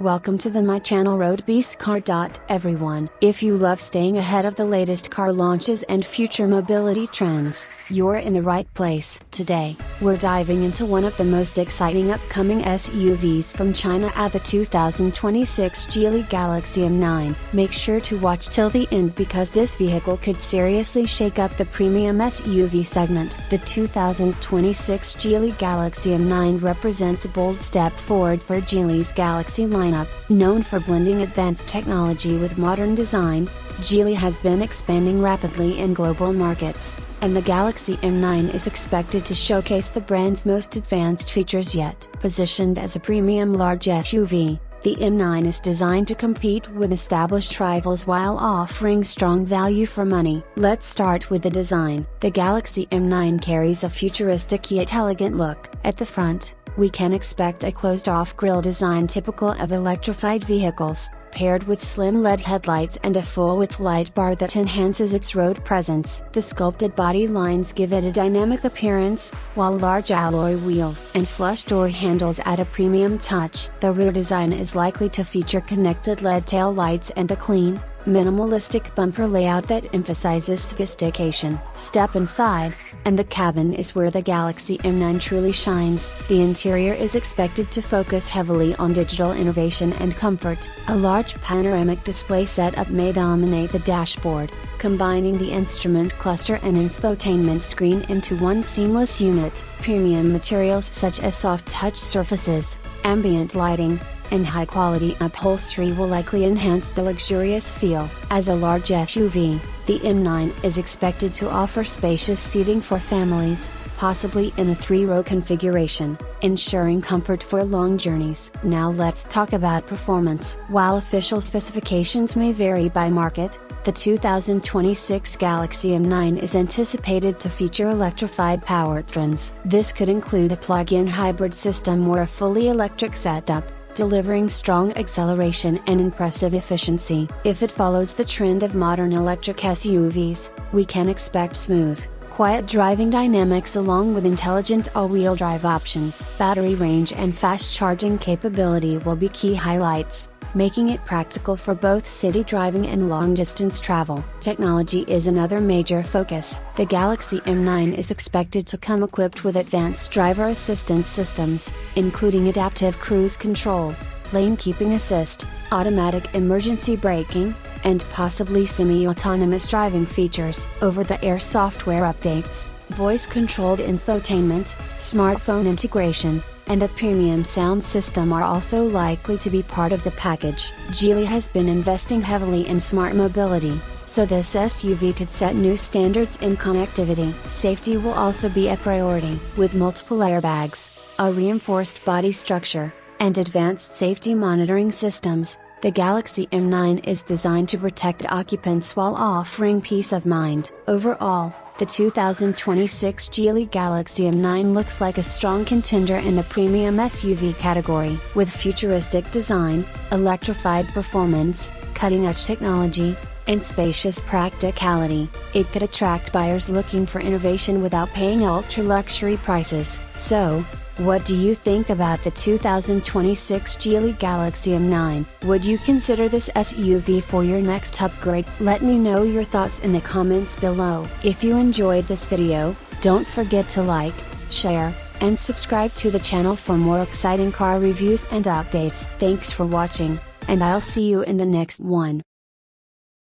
Welcome to my channel Roadbeast Car. Everyone, if you love staying ahead of the latest car launches and future mobility trends, you're in the right place. Today, we're diving into one of the most exciting upcoming SUVs from China at the 2026 Geely Galaxy M9. Make sure to watch till the end because this vehicle could seriously shake up the premium SUV segment. The 2026 Geely Galaxy M9 represents a bold step forward for Geely's Galaxy lineup. Known for blending advanced technology with modern design, Geely has been expanding rapidly in global markets, and the Galaxy M9 is expected to showcase the brand's most advanced features yet. Positioned as a premium large SUV, the M9 is designed to compete with established rivals while offering strong value for money. Let's start with the design. The Galaxy M9 carries a futuristic yet elegant look. At the front, we can expect a closed-off grille design typical of electrified vehicles, paired with slim LED headlights and a full-width light bar that enhances its road presence. The sculpted body lines give it a dynamic appearance, while large alloy wheels and flush door handles add a premium touch. The rear design is likely to feature connected LED tail lights and a clean, minimalistic bumper layout that emphasizes sophistication. Step inside, and the cabin is where the Galaxy M9 truly shines. The interior is expected to focus heavily on digital innovation and comfort. A large panoramic display setup may dominate the dashboard, combining the instrument cluster and infotainment screen into one seamless unit. Premium materials such as soft touch surfaces, ambient lighting, and high-quality upholstery will likely enhance the luxurious feel. As a large SUV, the M9 is expected to offer spacious seating for families, possibly in a 3-row configuration, ensuring comfort for long journeys. Now let's talk about performance. While official specifications may vary by market, the 2026 Galaxy M9 is anticipated to feature electrified powertrains. This could include a plug-in hybrid system or a fully electric setup, delivering strong acceleration and impressive efficiency. If it follows the trend of modern electric SUVs, we can expect smooth, quiet driving dynamics along with intelligent all-wheel drive options. Battery range and fast charging capability will be key highlights, making it practical for both city driving and long-distance travel. Technology is another major focus. The Galaxy M9 is expected to come equipped with advanced driver assistance systems, including adaptive cruise control, lane keeping assist, automatic emergency braking, and possibly semi-autonomous driving features. Over-the-air software updates, voice-controlled infotainment, smartphone integration, and a premium sound system are also likely to be part of the package. Geely has been investing heavily in smart mobility, so this SUV could set new standards in connectivity. Safety will also be a priority. With multiple airbags, a reinforced body structure, and advanced safety monitoring systems, the Galaxy M9 is designed to protect occupants while offering peace of mind. Overall, the 2026 Geely Galaxy M9 looks like a strong contender in the premium SUV category. With futuristic design, electrified performance, cutting-edge technology, and spacious practicality, it could attract buyers looking for innovation without paying ultra-luxury prices. So, what do you think about the 2026 Geely Galaxy M9? Would you consider this SUV for your next upgrade? Let me know your thoughts in the comments below. If you enjoyed this video, don't forget to like, share, and subscribe to the channel for more exciting car reviews and updates. Thanks for watching, and I'll see you in the next one.